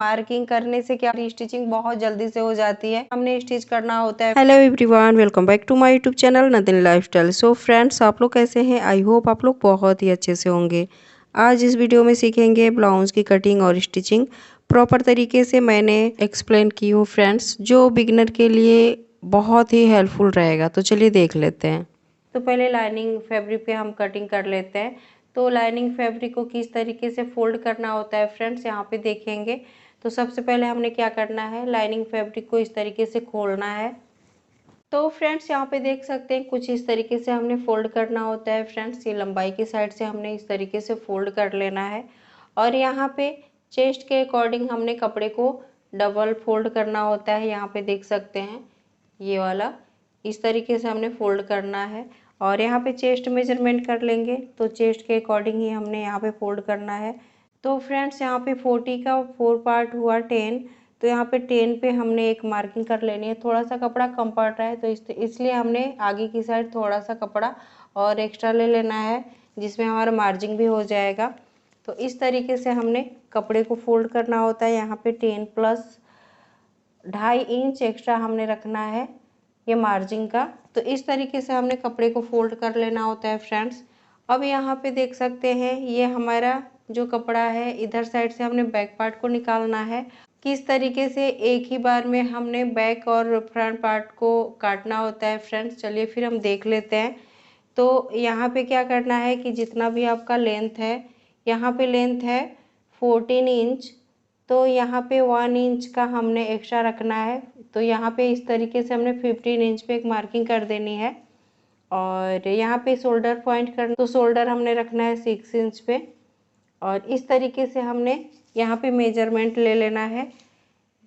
Marking करने से क्या स्टिचिंग बहुत जल्दी से हो जाती है, हमने स्टिच करना होता है। Hello everyone, welcome back to my YouTube channel Nadin lifestyle. So friends, आप लोग कैसे हैं? आई होप आप लोग बहुत ही अच्छे से होंगे। आज इस वीडियो में सीखेंगे ब्लाउज की कटिंग और स्टिचिंग प्रॉपर तरीके से मैंने एक्सप्लेन की हूँ फ्रेंड्स, जो बिगिनर के लिए बहुत ही हेल्पफुल रहेगा। तो चलिए देख लेते हैं। तो पहले लाइनिंग फैब्रिक पे हम कटिंग कर लेते हैं। तो लाइनिंग फैब्रिक को किस तरीके से फोल्ड करना होता है फ्रेंड्स, यहाँ पे देखेंगे। तो सबसे पहले हमने क्या करना है, लाइनिंग फैब्रिक को इस तरीके से खोलना है। तो फ्रेंड्स यहाँ पे देख सकते हैं कुछ इस तरीके से हमने फोल्ड करना होता है फ्रेंड्स। ये लंबाई की साइड से हमने इस तरीके से फोल्ड कर लेना है। और यहाँ पे चेस्ट के अकॉर्डिंग हमने कपड़े को डबल फोल्ड करना होता है। यहाँ पे देख सकते हैं ये वाला इस तरीके से हमने फोल्ड करना है। और यहाँ पे चेस्ट मेजरमेंट कर लेंगे, तो चेस्ट के अकॉर्डिंग ही हमने यहाँ पे फोल्ड करना है। तो फ्रेंड्स यहाँ पे 40 का 4 पार्ट हुआ 10, तो यहाँ पे 10 पे हमने एक मार्किंग कर लेनी है। थोड़ा सा कपड़ा कम पड़ रहा है, तो इसलिए हमने आगे की साइड थोड़ा सा कपड़ा और एक्स्ट्रा ले लेना है, जिसमें हमारा मार्जिन भी हो जाएगा। तो इस तरीके से हमने कपड़े को फोल्ड करना होता है। यहाँ पे 10 प्लस 2.5 इंच एक्स्ट्रा हमने रखना है ये मार्जिन का। तो इस तरीके से हमने कपड़े को फोल्ड कर लेना होता है फ्रेंड्स। अब यहाँ पे देख सकते हैं ये हमारा जो कपड़ा है, इधर साइड से हमने बैक पार्ट को निकालना है। किस तरीके से एक ही बार में हमने बैक और फ्रंट पार्ट को काटना होता है फ्रेंड्स, चलिए फिर हम देख लेते हैं। तो यहाँ पे क्या करना है कि जितना भी आपका लेंथ है, यहाँ पे लेंथ है 14 इंच, तो यहाँ पे 1 इंच का हमने एक्स्ट्रा रखना है। तो यहाँ पे इस तरीके से हमने 15 इंच पे एक मार्किंग कर देनी है। और यहाँ पे शोल्डर पॉइंट करना, तो शोल्डर हमने रखना है 6 इंच पे। और इस तरीके से हमने यहाँ पे मेजरमेंट ले लेना है।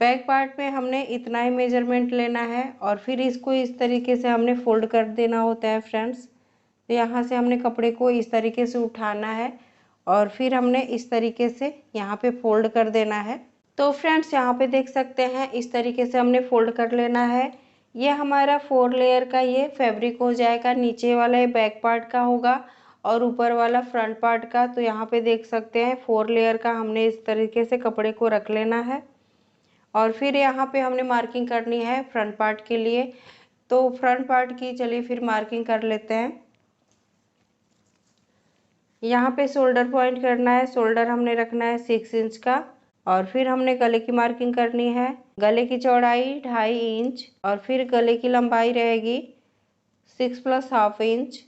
बैक पार्ट पे हमने इतना ही मेजरमेंट लेना है और फिर इसको इस तरीके से हमने फोल्ड कर देना होता है फ्रेंड्स। तो यहाँ से हमने कपड़े को इस तरीके से उठाना है और फिर हमने इस तरीके से यहाँ पे फोल्ड कर देना है। तो फ्रेंड्स यहाँ पे देख सकते हैं इस तरीके से हमने फोल्ड कर लेना है। ये हमारा 4 लेयर का ये फैब्रिक हो जाएगा। नीचे वाला ये बैक पार्ट का होगा और ऊपर वाला फ्रंट पार्ट का। तो यहाँ पे देख सकते हैं 4 लेयर का हमने इस तरीके से कपड़े को रख लेना है। और फिर यहाँ पे हमने मार्किंग करनी है फ्रंट पार्ट के लिए। तो फ्रंट पार्ट की चलिए फिर मार्किंग कर लेते हैं। यहाँ पे शोल्डर पॉइंट करना है, शोल्डर हमने रखना है 6 इंच का। और फिर हमने गले की मार्किंग करनी है। गले की चौड़ाई 2.5 इंच और फिर गले की लंबाई रहेगी 6 प्लस हाफ इंच।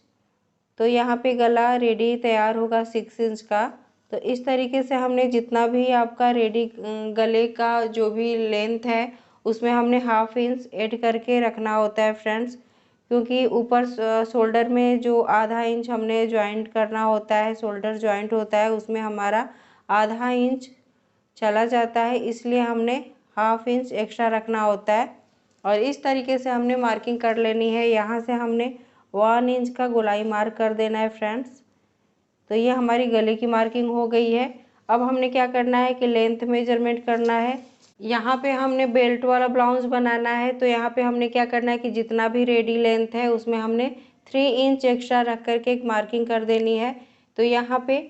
तो यहाँ पे गला रेडी तैयार होगा 6 इंच का। तो इस तरीके से हमने जितना भी आपका रेडी गले का जो भी लेंथ है, उसमें हमने हाफ इंच ऐड करके रखना होता है फ्रेंड्स। क्योंकि ऊपर शोल्डर में जो आधा इंच हमने ज्वाइंट करना होता है, शोल्डर ज्वाइंट होता है, उसमें हमारा आधा इंच चला जाता है, इसलिए हमने हाफ इंच एक्स्ट्रा रखना होता है। और इस तरीके से हमने मार्किंग कर लेनी है। यहाँ से हमने 1 इंच का गोलाई मार्क कर देना है फ्रेंड्स। तो ये हमारी गले की मार्किंग हो गई है। अब हमने क्या करना है कि लेंथ मेजरमेंट करना है। यहाँ पे हमने बेल्ट वाला ब्लाउज बनाना है। तो यहाँ पे हमने क्या करना है कि जितना भी रेडी लेंथ है उसमें हमने 3 इंच एक्स्ट्रा रख करके एक मार्किंग कर देनी है। तो यहाँ पे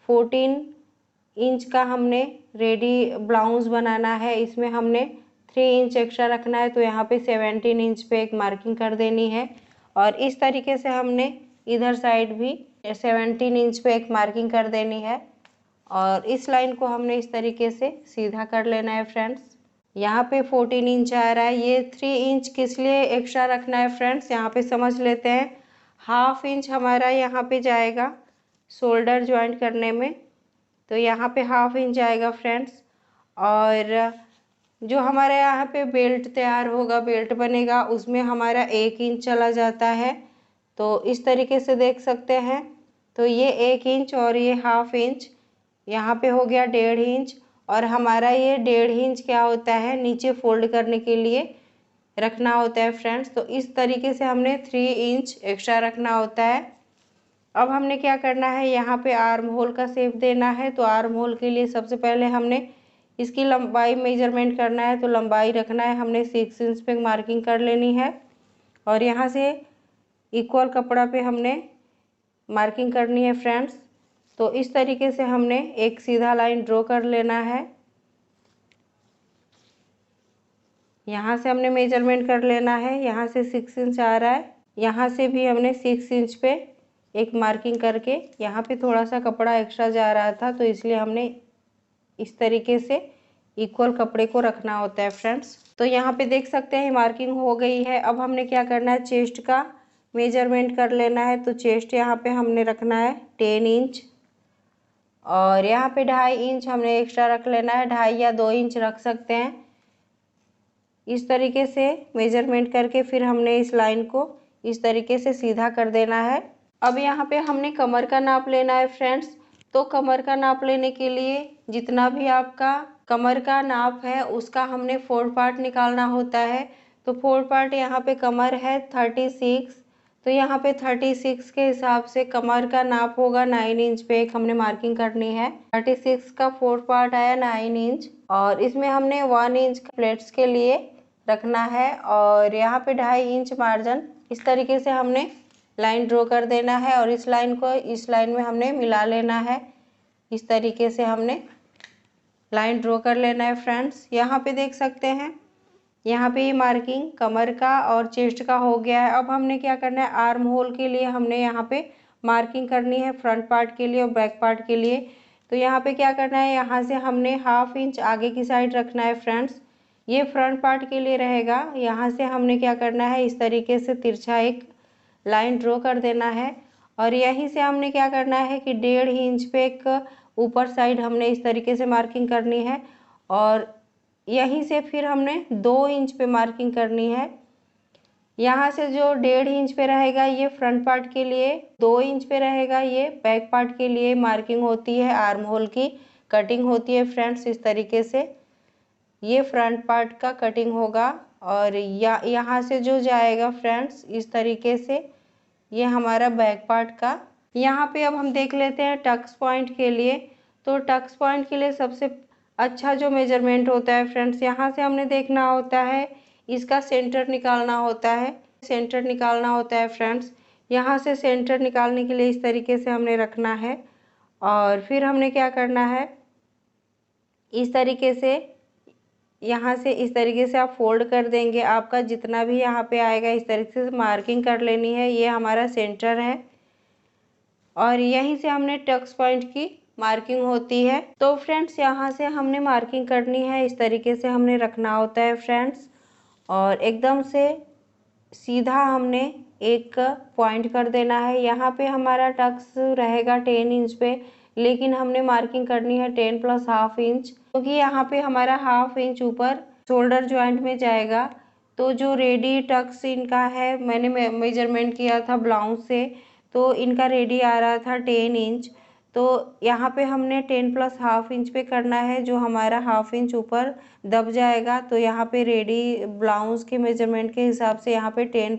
14 इंच का हमने रेडी ब्लाउज बनाना है, इसमें हमने 3 इंच एक्स्ट्रा रखना है। तो यहाँ पे 17 इंच पे एक मार्किंग कर देनी है। और इस तरीके से हमने इधर साइड भी 17 इंच पे एक मार्किंग कर देनी है। और इस लाइन को हमने इस तरीके से सीधा कर लेना है फ्रेंड्स। यहाँ पे 14 इंच आ रहा है। ये 3 इंच किस लिए एक्स्ट्रा रखना है फ्रेंड्स, यहाँ पे समझ लेते हैं। हाफ इंच हमारा यहाँ पे जाएगा शोल्डर ज्वाइंट करने में, तो यहाँ पे हाफ इंच आएगा फ्रेंड्स। और जो हमारे यहाँ पे बेल्ट तैयार होगा, बेल्ट बनेगा, उसमें हमारा 1 इंच चला जाता है। तो इस तरीके से देख सकते हैं। तो ये 1 इंच और ये हाफ इंच, यहाँ पे हो गया 1.5 इंच। और हमारा ये 1.5 इंच क्या होता है, नीचे फोल्ड करने के लिए रखना होता है फ्रेंड्स। तो इस तरीके से हमने 3 इंच एक्स्ट्रा रखना होता है। अब हमने क्या करना है, यहाँ पे आर्म होल का शेप देना है। तो आर्म होल के लिए सबसे पहले हमने इसकी लंबाई मेजरमेंट करना है। तो लंबाई रखना है हमने 6 इंच पे मार्किंग कर लेनी है। और यहाँ से इक्वल कपड़ा पे हमने मार्किंग करनी है फ्रेंड्स। तो इस तरीके से हमने एक सीधा लाइन ड्रॉ कर लेना है। यहाँ से हमने मेजरमेंट कर लेना है। यहाँ से 6 इंच आ रहा है, यहाँ से भी हमने 6 इंच पे एक मार्किंग करके, यहाँ पे थोड़ा सा कपड़ा एक्स्ट्रा जा रहा था तो इसलिए हमने इस तरीके से इक्वल कपड़े को रखना होता है फ्रेंड्स। तो यहाँ पे देख सकते हैं मार्किंग हो गई है। अब हमने क्या करना है, चेस्ट का मेजरमेंट कर लेना है। तो चेस्ट यहाँ पे हमने रखना है 10 इंच और यहाँ पे 2.5 इंच हमने एक्स्ट्रा रख लेना है, 2.5 या 2 इंच रख सकते हैं। इस तरीके से मेजरमेंट करके फिर हमने इस लाइन को इस तरीके से सीधा कर देना है। अब यहाँ पे हमने कमर का नाप लेना है फ्रेंड्स। तो कमर का नाप लेने के लिए जितना भी आपका कमर का नाप है उसका हमने 4 पार्ट निकालना होता है। तो 4 पार्ट यहाँ पे कमर है 36, तो यहाँ पे 36 के हिसाब से कमर का नाप होगा 9 इंच पे एक हमने मार्किंग करनी है। 36 का 4 पार्ट आया 9 इंच और इसमें हमने 1 इंच प्लेट्स के लिए रखना है और यहाँ पे 2.5 इंच मार्जिन इस तरीके से हमने लाइन ड्रॉ कर देना है और इस लाइन को इस लाइन में हमने मिला लेना है। इस तरीके से हमने लाइन ड्रॉ कर लेना है फ्रेंड्स। यहाँ पे देख सकते हैं, यहाँ पे ये मार्किंग कमर का और चेस्ट का हो गया है। अब हमने क्या करना है, आर्म होल के लिए हमने यहाँ पे मार्किंग करनी है, फ्रंट पार्ट के लिए और बैक पार्ट के लिए। तो यहाँ पे क्या करना है, यहाँ से हमने 1/2 इंच आगे की साइड रखना है फ्रेंड्स। ये फ्रंट पार्ट के लिए रहेगा। यहाँ से हमने क्या करना है, इस तरीके से तिरछा एक लाइन ड्रॉ कर देना है और यहीं से हमने क्या करना है कि 1.5 इंच पे एक ऊपर साइड हमने इस तरीके से मार्किंग करनी है और यहीं से फिर हमने 2 इंच पे मार्किंग करनी है। यहाँ से जो 1.5 इंच पे रहेगा ये फ्रंट पार्ट के लिए, 2 इंच पे रहेगा ये बैक पार्ट के लिए मार्किंग होती है, आर्म होल की कटिंग होती है फ्रेंड्स। इस तरीके से ये फ्रंट पार्ट का कटिंग होगा और यहाँ से जो जाएगा फ्रेंड्स इस तरीके से ये हमारा बैक पार्ट का। यहाँ पे अब हम देख लेते हैं टक्स पॉइंट के लिए। तो टक्स पॉइंट के लिए सबसे अच्छा जो मेजरमेंट होता है फ्रेंड्स, यहाँ से हमने देखना होता है, इसका सेंटर निकालना होता है, सेंटर निकालना होता है फ्रेंड्स। यहाँ से सेंटर निकालने के लिए इस तरीके से हमने रखना है और फिर हमने क्या करना है, इस तरीके से यहाँ से इस तरीके से आप फोल्ड कर देंगे। आपका जितना भी यहाँ पे आएगा इस तरीके से मार्किंग कर लेनी है। ये हमारा सेंटर है और यहीं से हमने टक्स पॉइंट की मार्किंग होती है। तो फ्रेंड्स यहाँ से हमने मार्किंग करनी है, इस तरीके से हमने रखना होता है फ्रेंड्स और एकदम से सीधा हमने एक पॉइंट कर देना है। यहाँ पे हमारा टक्स रहेगा 10 इंच पे, लेकिन हमने मार्किंग करनी है 10 + 1/2 इंच, क्योंकि यहाँ पे हमारा 1/2 इंच ऊपर शोल्डर जॉइंट में जाएगा। तो जो रेडी टक्स इनका है, मैंने मेजरमेंट किया था ब्लाउज से, तो इनका रेडी आ रहा था 10 इंच। तो यहाँ पे हमने 10 + 1/2 इंच पे करना है, जो हमारा 1/2 इंच ऊपर दब जाएगा। तो यहाँ पे रेडी ब्लाउज के मेजरमेंट के हिसाब से यहाँ पे 10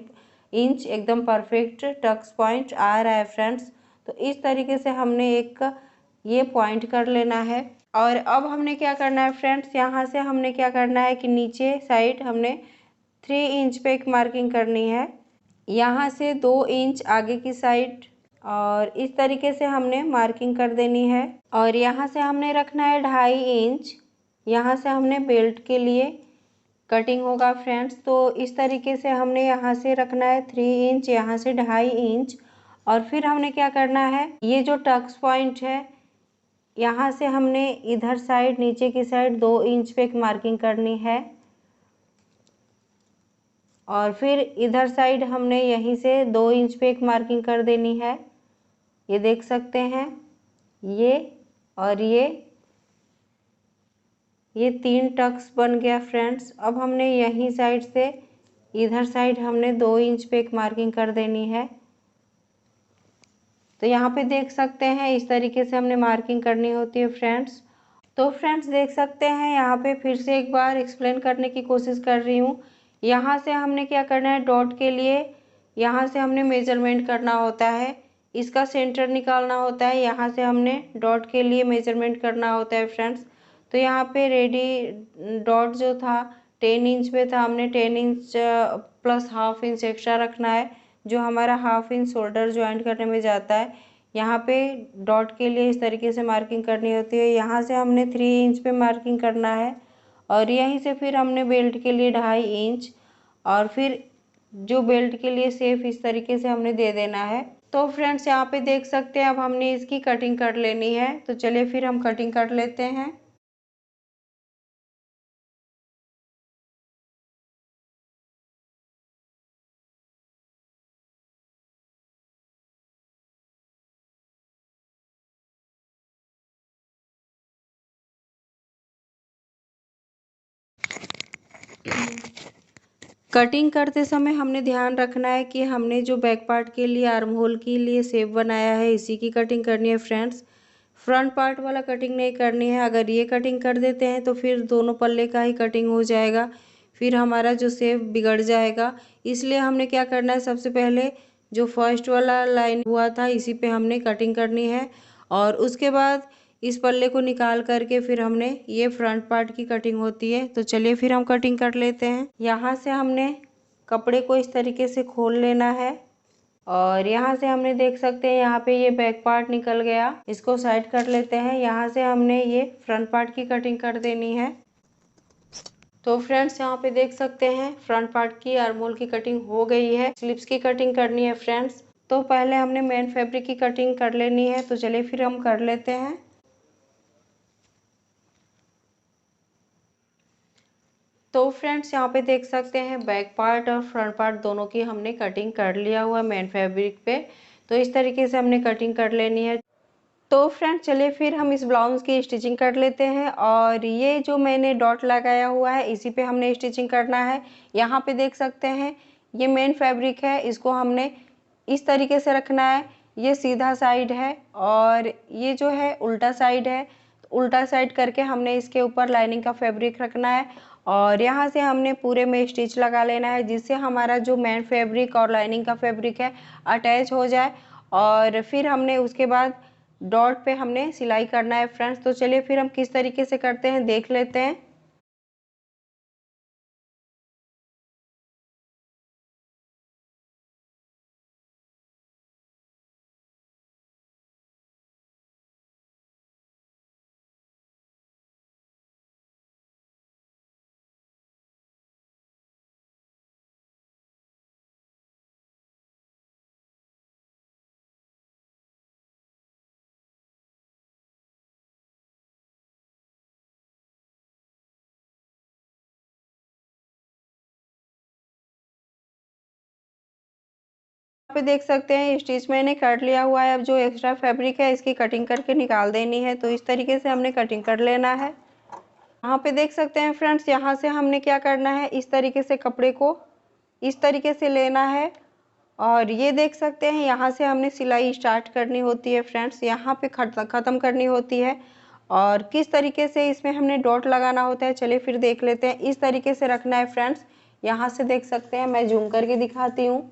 इंच एकदम परफेक्ट टक्स पॉइंट आ रहा है फ्रेंड्स। तो इस तरीके से हमने एक ये पॉइंट कर लेना है। और अब हमने क्या करना है फ्रेंड्स, यहाँ से हमने क्या करना है कि नीचे साइड हमने 3 इंच पे एक मार्किंग करनी है, यहाँ से 2 इंच आगे की साइड और इस तरीके से हमने मार्किंग कर देनी है। और यहाँ से हमने रखना है 2.5 इंच, यहाँ से हमने बेल्ट के लिए कटिंग होगा फ्रेंड्स। तो इस तरीके से हमने यहाँ से रखना है 3 इंच, यहाँ से 2.5 इंच और फिर हमने क्या करना है, ये जो टक्स पॉइंट है यहाँ से हमने इधर साइड नीचे की साइड 2 इंच पे एक मार्किंग करनी है और फिर इधर साइड हमने यहीं से 2 इंच पे एक मार्किंग कर देनी है। ये देख सकते हैं, ये और ये 3 टक्स बन गया फ्रेंड्स। अब हमने यहीं साइड से इधर साइड हमने 2 इंच पे एक मार्किंग कर देनी है। तो यहाँ पे देख सकते हैं इस तरीके से हमने मार्किंग करनी होती है फ्रेंड्स। तो फ्रेंड्स देख सकते हैं, यहाँ पे फिर से एक बार एक्सप्लेन करने की कोशिश कर रही हूँ। यहाँ से हमने क्या करना है, डॉट के लिए यहाँ से हमने मेजरमेंट करना होता है, इसका सेंटर निकालना होता है। यहाँ से हमने डॉट के लिए मेजरमेंट करना होता है फ्रेंड्स। तो यहाँ पे रेडी डॉट जो था 10 इंच पे था, हमने 10 इंच + 1/2 इंच एक्स्ट्रा रखना है, जो हमारा 1/2 इंच शोल्डर ज्वाइंट करने में जाता है। यहाँ पे डॉट के लिए इस तरीके से मार्किंग करनी होती है। यहाँ से हमने 3 इंच पे मार्किंग करना है और यहीं से फिर हमने बेल्ट के लिए 2.5 इंच और फिर जो बेल्ट के लिए शेप इस तरीके से हमने दे देना है। तो फ्रेंड्स यहाँ पे देख सकते हैं अब हमने इसकी कटिंग कर लेनी है। तो चलिए फिर हम कटिंग कर लेते हैं। कटिंग करते समय हमने ध्यान रखना है कि हमने जो बैक पार्ट के लिए आर्म होल के लिए शेप बनाया है इसी की कटिंग करनी है फ्रेंड्स। फ्रंट पार्ट वाला कटिंग नहीं करनी है। अगर ये कटिंग कर देते हैं तो फिर दोनों पल्ले का ही कटिंग हो जाएगा, फिर हमारा जो शेप बिगड़ जाएगा। इसलिए हमने क्या करना है, सबसे पहले जो फर्स्ट वाला लाइन हुआ था इसी पे हमने कटिंग करनी है और उसके बाद इस पल्ले को निकाल करके फिर हमने ये फ्रंट पार्ट की कटिंग होती है। तो चलिए फिर हम कटिंग कर लेते हैं। यहाँ से हमने कपड़े को इस तरीके से खोल लेना है और यहाँ से हमने देख सकते हैं यहाँ पे ये बैक पार्ट निकल गया, इसको साइड कर लेते हैं। यहाँ से हमने ये फ्रंट पार्ट की कटिंग कर देनी है। तो फ्रेंड्स यहाँ पे देख सकते हैं फ्रंट पार्ट की आर्म होल की कटिंग हो गई है। स्लीव्स की कटिंग करनी है फ्रेंड्स। तो पहले हमने मेन फैब्रिक की कटिंग कर लेनी है। तो चलिए फिर हम कर लेते हैं। तो फ्रेंड्स यहाँ पे देख सकते हैं बैक पार्ट और फ्रंट पार्ट दोनों की हमने कटिंग कर लिया हुआ मेन फैब्रिक पे। तो इस तरीके से हमने कटिंग कर लेनी है। तो फ्रेंड्स चलिए फिर हम इस ब्लाउज की स्टिचिंग कर लेते हैं और ये जो मैंने डॉट लगाया हुआ है इसी पे हमने स्टिचिंग करना है। यहाँ पे देख सकते हैं ये मेन फैब्रिक है, इसको हमने इस तरीके से रखना है। ये सीधा साइड है और ये जो है उल्टा साइड है। तो उल्टा साइड करके हमने इसके ऊपर लाइनिंग का फैब्रिक रखना है और यहाँ से हमने पूरे में स्टिच लगा लेना है जिससे हमारा जो मेन फैब्रिक और लाइनिंग का फैब्रिक है अटैच हो जाए। और फिर हमने उसके बाद डॉट पे हमने सिलाई करना है फ्रेंड्स। तो चलिए फिर हम किस तरीके से करते हैं देख लेते हैं। यहाँ पे देख सकते हैं स्टिच मैंने कर लिया हुआ है। अब जो एक्स्ट्रा फैब्रिक है इसकी कटिंग करके निकाल देनी है। तो इस तरीके से हमने कटिंग कर लेना है। यहाँ पे देख सकते हैं फ्रेंड्स यहाँ से हमने क्या करना है, इस तरीके से कपड़े को इस तरीके से लेना है और ये देख सकते हैं यहाँ से हमने सिलाई स्टार्ट करनी होती है फ्रेंड्स, यहाँ पे ख़त्म करनी होती है। और किस तरीके से इसमें हमने डॉट लगाना होता है चलिए फिर देख लेते हैं। इस तरीके से रखना है फ्रेंड्स। यहाँ से देख सकते हैं, मैं जूम करके दिखाती हूँ।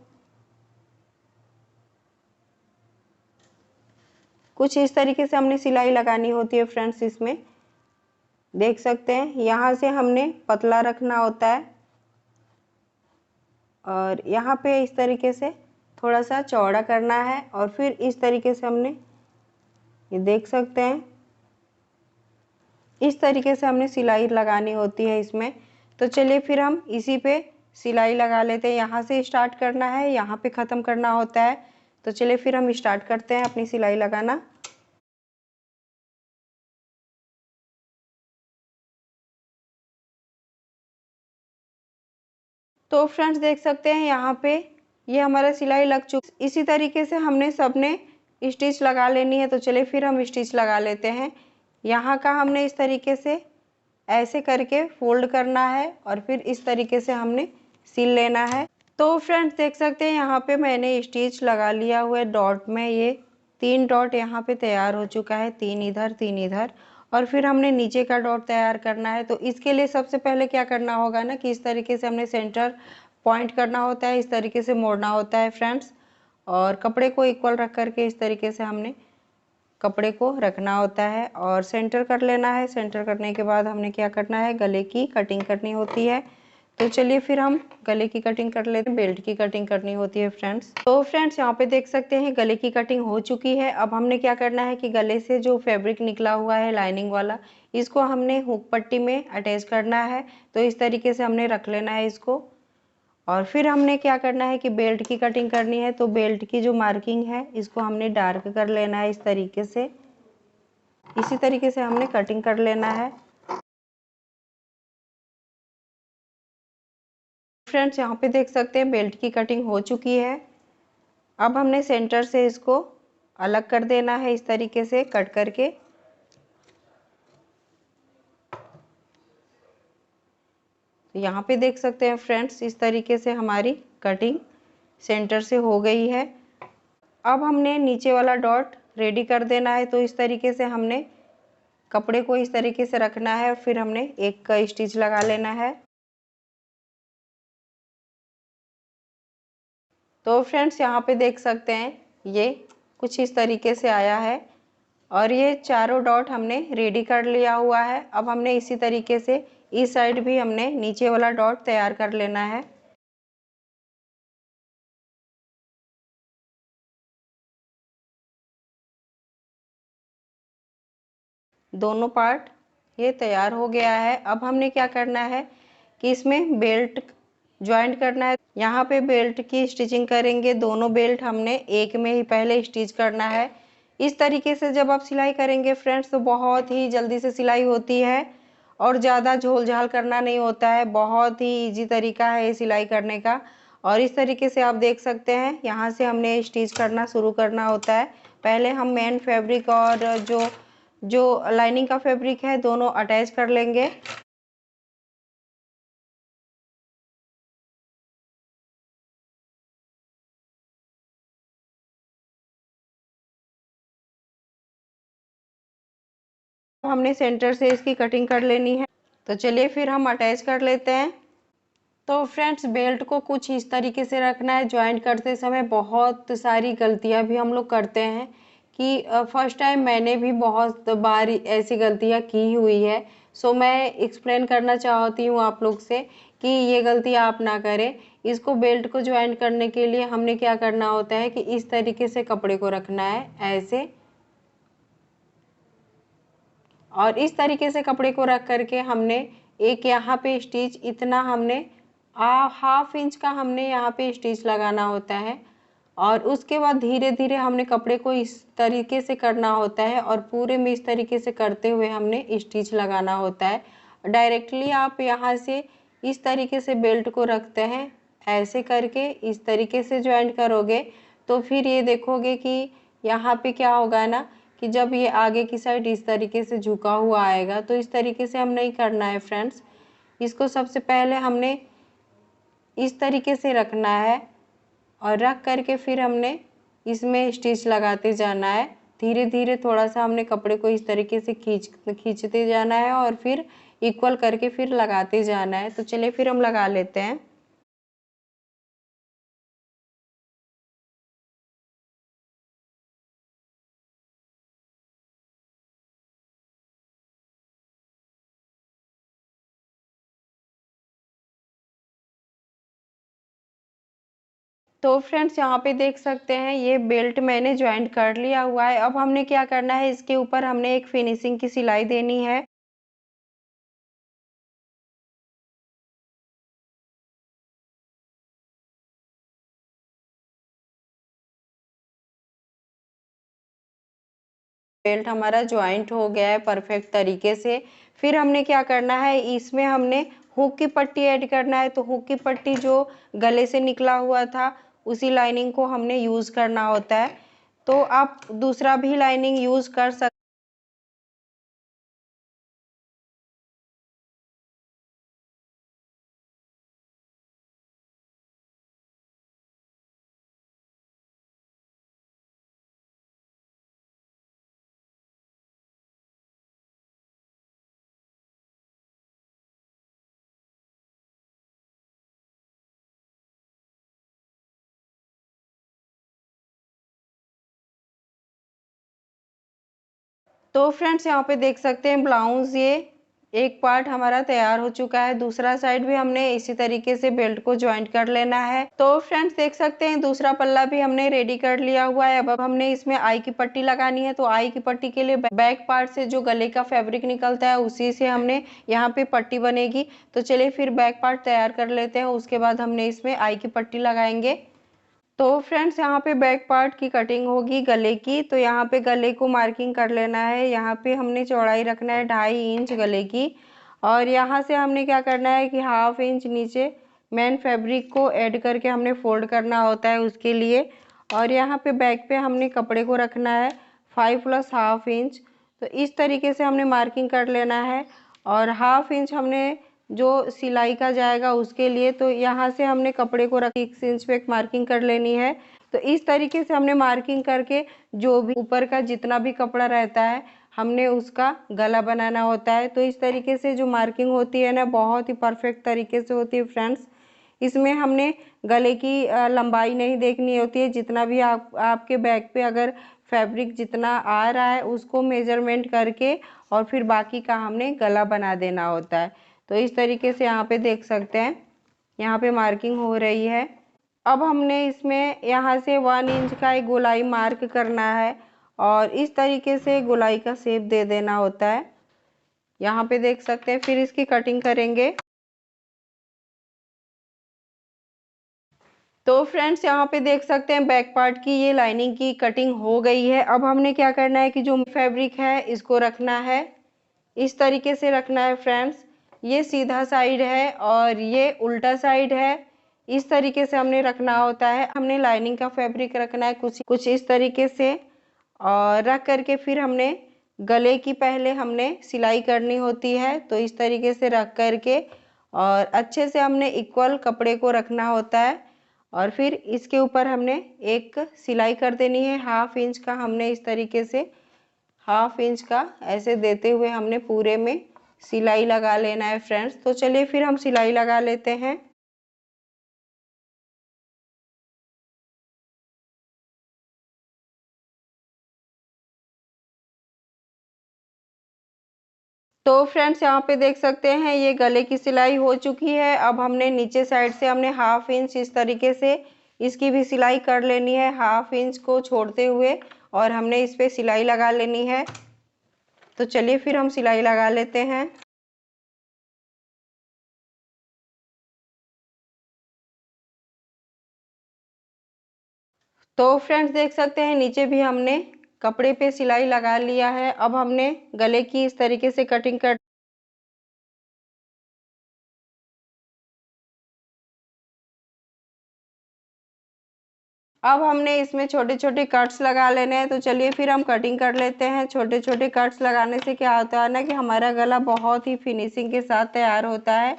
कुछ इस तरीके से हमने सिलाई लगानी होती है फ्रेंड्स। इसमें देख सकते हैं यहाँ से हमने पतला रखना होता है और यहाँ पे इस तरीके से थोड़ा सा चौड़ा करना है और फिर इस तरीके से हमने ये देख सकते हैं इस तरीके से हमने सिलाई लगानी होती है इसमें। तो चलिए फिर हम इसी पे सिलाई लगा लेते हैं। यहाँ से स्टार्ट करना है, यहाँ पे ख़त्म करना होता है। तो चलिए फिर हम स्टार्ट करते हैं अपनी सिलाई लगाना। तो फ्रेंड्स देख सकते हैं यहाँ पे ये हमारा सिलाई लग चुकी। इसी तरीके से हमने सबने स्टिच लगा लेनी है। तो चलिए फिर हम स्टिच लगा लेते हैं। यहाँ का हमने इस तरीके से ऐसे करके फोल्ड करना है और फिर इस तरीके से हमने सिल लेना है। तो फ्रेंड्स देख सकते हैं यहाँ पे मैंने स्टिच लगा लिया हुआ है डॉट में। ये 3 डॉट यहाँ पे तैयार हो चुका है, 3 इधर 3 इधर। और फिर हमने नीचे का डॉट तैयार करना है। तो इसके लिए सबसे पहले क्या करना होगा ना कि इस तरीके से हमने सेंटर पॉइंट करना होता है, इस तरीके से मोड़ना होता है फ्रेंड्स। और कपड़े को इक्वल रख करके इस तरीके से हमने कपड़े को रखना होता है और सेंटर कर लेना है। सेंटर करने के बाद हमने क्या करना है, गले की कटिंग करनी होती है। तो चलिए फिर हम गले की कटिंग कर लेते हैं। बेल्ट की कटिंग करनी होती है फ्रेंड्स। तो फ्रेंड्स यहाँ पे देख सकते हैं गले की कटिंग हो चुकी है। अब हमने क्या करना है कि गले से जो फैब्रिक निकला हुआ है लाइनिंग वाला, इसको हमने हुक पट्टी में अटैच करना है। तो इस तरीके से हमने रख लेना है इसको। और फिर हमने क्या करना है कि बेल्ट की कटिंग करनी है। तो बेल्ट की जो मार्किंग है इसको हमने डार्क कर लेना है इस तरीके से। इसी तरीके से हमने कटिंग कर लेना है। फ्रेंड्स यहाँ पे देख सकते हैं बेल्ट की कटिंग हो चुकी है। अब हमने सेंटर से इसको अलग कर देना है इस तरीके से कट करके। तो यहाँ पे देख सकते हैं फ्रेंड्स इस तरीके से हमारी कटिंग सेंटर से हो गई है। अब हमने नीचे वाला डॉट रेडी कर देना है। तो इस तरीके से हमने कपड़े को इस तरीके से रखना है। फिर हमने एक का स्टिच लगा लेना है। तो फ्रेंड्स यहाँ पे देख सकते हैं ये कुछ इस तरीके से आया है और ये चारों डॉट हमने रेडी कर लिया हुआ है। अब हमने इसी तरीके से इस साइड भी हमने नीचे वाला डॉट तैयार कर लेना है। दोनों पार्ट ये तैयार हो गया है। अब हमने क्या करना है कि इसमें बेल्ट ज्वाइंट करना है। यहाँ पे बेल्ट की स्टिचिंग करेंगे। दोनों बेल्ट हमने एक में ही पहले स्टिच करना है। इस तरीके से जब आप सिलाई करेंगे फ्रेंड्स तो बहुत ही जल्दी से सिलाई होती है और ज़्यादा झोल झाल करना नहीं होता है। बहुत ही इजी तरीका है सिलाई करने का। और इस तरीके से आप देख सकते हैं यहाँ से हमने स्टिच करना शुरू करना होता है। पहले हम मेन फैब्रिक और जो जो लाइनिंग का फैब्रिक है दोनों अटैच कर लेंगे। हमने सेंटर से इसकी कटिंग कर लेनी है। तो चलिए फिर हम अटैच कर लेते हैं। तो फ्रेंड्स बेल्ट को कुछ इस तरीके से रखना है। ज्वाइंट करते समय बहुत सारी गलतियां भी हम लोग करते हैं कि फर्स्ट टाइम मैंने भी बहुत बार ऐसी गलतियां की हुई है। सो मैं एक्सप्लेन करना चाहती हूँ आप लोग से कि ये गलती आप ना करें। इसको बेल्ट को ज्वाइंट करने के लिए हमने क्या करना होता है कि इस तरीके से कपड़े को रखना है ऐसे, और इस तरीके से कपड़े को रख करके हमने एक यहाँ पे स्टिच इतना हमने हाफ इंच का हमने यहाँ पे स्टिच लगाना होता है। और उसके बाद धीरे धीरे हमने कपड़े को इस तरीके से करना होता है और पूरे में इस तरीके से करते हुए हमने स्टिच लगाना होता है। डायरेक्टली आप यहाँ से इस तरीके से बेल्ट को रखते हैं ऐसे करके इस तरीके से ज्वाइंट करोगे तो फिर ये देखोगे कि यहाँ पे क्या होगा ना कि जब ये आगे की साइड इस तरीके से झुका हुआ आएगा। तो इस तरीके से हम नहीं करना है फ्रेंड्स। इसको सबसे पहले हमने इस तरीके से रखना है और रख करके फिर हमने इसमें स्टिच लगाते जाना है। धीरे धीरे थोड़ा सा हमने कपड़े को इस तरीके से खींचते जाना है और फिर इक्वल करके फिर लगाते जाना है। तो चलिए फिर हम लगा लेते हैं। तो फ्रेंड्स यहाँ पे देख सकते हैं ये बेल्ट मैंने ज्वाइंट कर लिया हुआ है। अब हमने क्या करना है इसके ऊपर हमने एक फिनिशिंग की सिलाई देनी है। बेल्ट हमारा ज्वाइंट हो गया है परफेक्ट तरीके से। फिर हमने क्या करना है इसमें हमने हुक की पट्टी ऐड करना है। तो हुक की पट्टी जो गले से निकला हुआ था उसी लाइनिंग को हमने यूज करना होता है। तो आप दूसरा भी लाइनिंग यूज कर सकते। तो फ्रेंड्स यहाँ पे देख सकते हैं ब्लाउज ये एक पार्ट हमारा तैयार हो चुका है। दूसरा साइड भी हमने इसी तरीके से बेल्ट को ज्वाइंट कर लेना है। तो फ्रेंड्स देख सकते हैं दूसरा पल्ला भी हमने रेडी कर लिया हुआ है। अब हमने इसमें आई की पट्टी लगानी है। तो आई की पट्टी के लिए बैक पार्ट से जो गले का फैब्रिक निकलता है उसी से हमने यहाँ पे पट्टी बनेगी। तो चलिए फिर बैक पार्ट तैयार कर लेते हैं, उसके बाद हमने इसमें आई की पट्टी लगाएंगे। तो फ्रेंड्स यहाँ पे बैक पार्ट की कटिंग होगी गले की। तो यहाँ पे गले को मार्किंग कर लेना है। यहाँ पे हमने चौड़ाई रखना है 2.5 इंच गले की। और यहाँ से हमने क्या करना है कि 1/2 इंच नीचे मेन फैब्रिक को ऐड करके हमने फोल्ड करना होता है उसके लिए। और यहाँ पे बैक पे हमने कपड़े को रखना है 5 + 1/2 इंच। तो इस तरीके से हमने मार्किंग कर लेना है। और 1/2 इंच हमने जो सिलाई का जाएगा उसके लिए, तो यहाँ से हमने कपड़े को रख 1 इंच पे एक मार्किंग कर लेनी है। तो इस तरीके से हमने मार्किंग करके जो भी ऊपर का जितना भी कपड़ा रहता है हमने उसका गला बनाना होता है। तो इस तरीके से जो मार्किंग होती है ना, बहुत ही परफेक्ट तरीके से होती है फ्रेंड्स। इसमें हमने गले की लंबाई नहीं देखनी होती है, जितना भी आपके बैक पे अगर फैब्रिक जितना आ रहा है उसको मेजरमेंट करके और फिर बाकी का हमने गला बना देना होता है। तो इस तरीके से यहाँ पे देख सकते हैं, यहाँ पे मार्किंग हो रही है। अब हमने इसमें यहाँ से 1 इंच का एक गोलाई मार्क करना है और इस तरीके से गोलाई का शेप दे देना होता है। यहाँ पे देख सकते हैं, फिर इसकी कटिंग करेंगे। तो फ्रेंड्स यहाँ पे देख सकते हैं बैक पार्ट की ये लाइनिंग की कटिंग हो गई है। अब हमने क्या करना है कि जो फैब्रिक है इसको रखना है, इस तरीके से रखना है फ्रेंड्स। ये सीधा साइड है और ये उल्टा साइड है, इस तरीके से हमने रखना होता है। हमने लाइनिंग का फैब्रिक रखना है कुछ इस तरीके से, और रख करके फिर हमने गले की पहले हमने सिलाई करनी होती है। तो इस तरीके से रख करके और अच्छे से हमने इक्वल कपड़े को रखना होता है। और फिर इसके ऊपर हमने एक सिलाई कर देनी है 1/2 इंच का। हमने इस तरीके से 1/2 इंच का ऐसे देते हुए हमने पूरे में सिलाई लगा लेना है फ्रेंड्स। तो चलिए फिर हम सिलाई लगा लेते हैं। तो फ्रेंड्स यहाँ पे देख सकते हैं ये गले की सिलाई हो चुकी है। अब हमने नीचे साइड से हमने 1/2 इंच इस तरीके से इसकी भी सिलाई कर लेनी है, 1/2 इंच को छोड़ते हुए, और हमने इस पे सिलाई लगा लेनी है। तो चलिए फिर हम सिलाई लगा लेते हैं। तो फ्रेंड्स देख सकते हैं नीचे भी हमने कपड़े पे सिलाई लगा लिया है। अब हमने गले की इस तरीके से कटिंग कर अब हमने इसमें छोटे छोटे कट्स लगा लेने हैं। तो चलिए फिर हम कटिंग कर लेते हैं। छोटे छोटे कट्स लगाने से क्या होता है ना कि हमारा गला बहुत ही फिनिशिंग के साथ तैयार होता है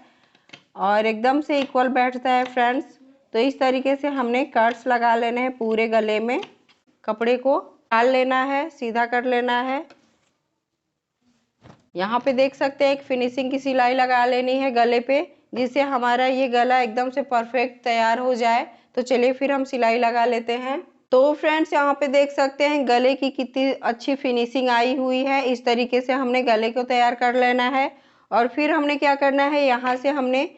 और एकदम से इक्वल बैठता है फ्रेंड्स। तो इस तरीके से हमने कट्स लगा लेने हैं पूरे गले में। कपड़े को डाल लेना है, सीधा कर लेना है। यहाँ पे देख सकते हैं एक फिनिशिंग की सिलाई लगा लेनी है गले पे, जिससे हमारा ये गला एकदम से परफेक्ट तैयार हो जाए। तो चलिए फिर हम सिलाई लगा लेते हैं। तो फ्रेंड्स यहाँ पे देख सकते हैं गले की कितनी अच्छी फिनिशिंग आई हुई है। इस तरीके से हमने गले को तैयार कर लेना है। और फिर हमने क्या करना है, यहाँ से हमने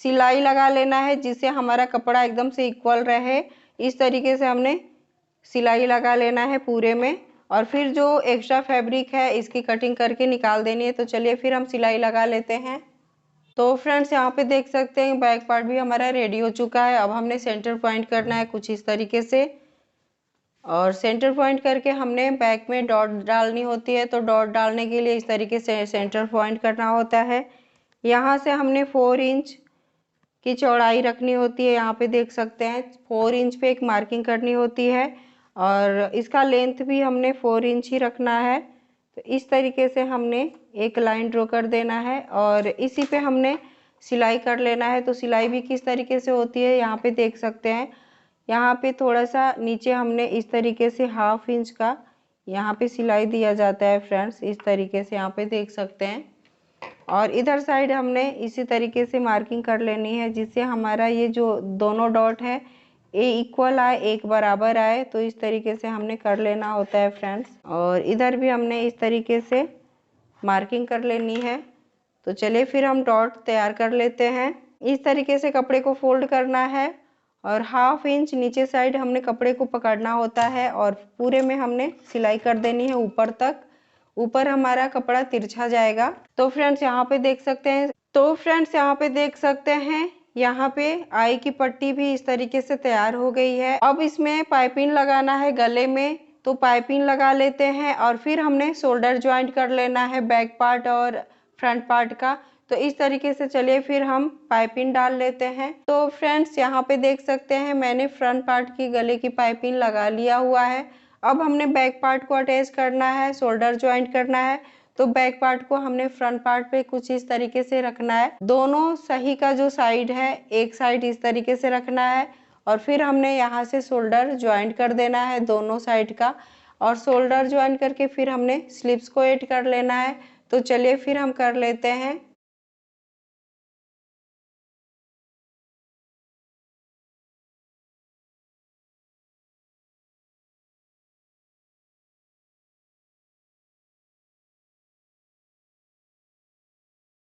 सिलाई लगा लेना है जिससे हमारा कपड़ा एकदम से इक्वल रहे। इस तरीके से हमने सिलाई लगा लेना है पूरे में। और फिर जो एक्स्ट्रा फैब्रिक है इसकी कटिंग करके निकाल देनी है। तो चलिए फिर हम सिलाई लगा लेते हैं। तो फ्रेंड्स यहाँ पे देख सकते हैं बैक पार्ट भी हमारा रेडी हो चुका है। अब हमने सेंटर पॉइंट करना है कुछ इस तरीके से, और सेंटर पॉइंट करके हमने बैक में डॉट डालनी होती है। तो डॉट डालने के लिए इस तरीके से सेंटर पॉइंट करना होता है। यहाँ से हमने 4 इंच की चौड़ाई रखनी होती है। यहाँ पे देख सकते हैं 4 इंच पे एक मार्किंग करनी होती है और इसका लेंथ भी हमने 4 इंच ही रखना है। तो इस तरीके से हमने एक लाइन ड्रॉ कर देना है और इसी पे हमने सिलाई कर लेना है। तो सिलाई भी किस तरीके से होती है यहाँ पे देख सकते हैं। यहाँ पे थोड़ा सा नीचे हमने इस तरीके से 1/2 इंच का यहाँ पे सिलाई दिया जाता है फ्रेंड्स, इस तरीके से यहाँ पे देख सकते हैं। और इधर साइड हमने इसी तरीके से मार्किंग कर लेनी है जिससे हमारा ये जो दोनों डॉट है ये इक्वल आए, एक बराबर आए। तो इस तरीके से हमने कर लेना होता है फ्रेंड्स। और इधर भी हमने इस तरीके से मार्किंग कर लेनी है। तो चलिए फिर हम डॉट तैयार कर लेते हैं। इस तरीके से कपड़े को फोल्ड करना है और 1/2 इंच नीचे साइड हमने कपड़े को पकड़ना होता है और पूरे में हमने सिलाई कर देनी है ऊपर तक। ऊपर हमारा कपड़ा तिरछा जाएगा। तो फ्रेंड्स यहाँ पे देख सकते हैं यहाँ पे आई की पट्टी भी इस तरीके से तैयार हो गई है। अब इसमें पाइपिंग लगाना है गले में, तो पाइपिंग लगा लेते हैं और फिर हमने शोल्डर ज्वाइंट कर लेना है बैक पार्ट और फ्रंट पार्ट का। तो इस तरीके से चलिए फिर हम पाइपिंग डाल लेते हैं। तो फ्रेंड्स यहाँ पे देख सकते हैं मैंने फ्रंट पार्ट की गले की पाइपिंग लगा लिया हुआ है। अब हमने बैक पार्ट को अटैच करना है, शोल्डर ज्वाइंट करना है। तो बैक पार्ट को हमने फ्रंट पार्ट पे कुछ इस तरीके से रखना है। दोनों सही का जो साइड है एक साइड इस तरीके से रखना है और फिर हमने यहाँ से शोल्डर ज्वाइंट कर देना है दोनों साइड का। और शोल्डर ज्वाइंट करके फिर हमने स्लीव्स को ऐड कर लेना है। तो चलिए फिर हम कर लेते हैं।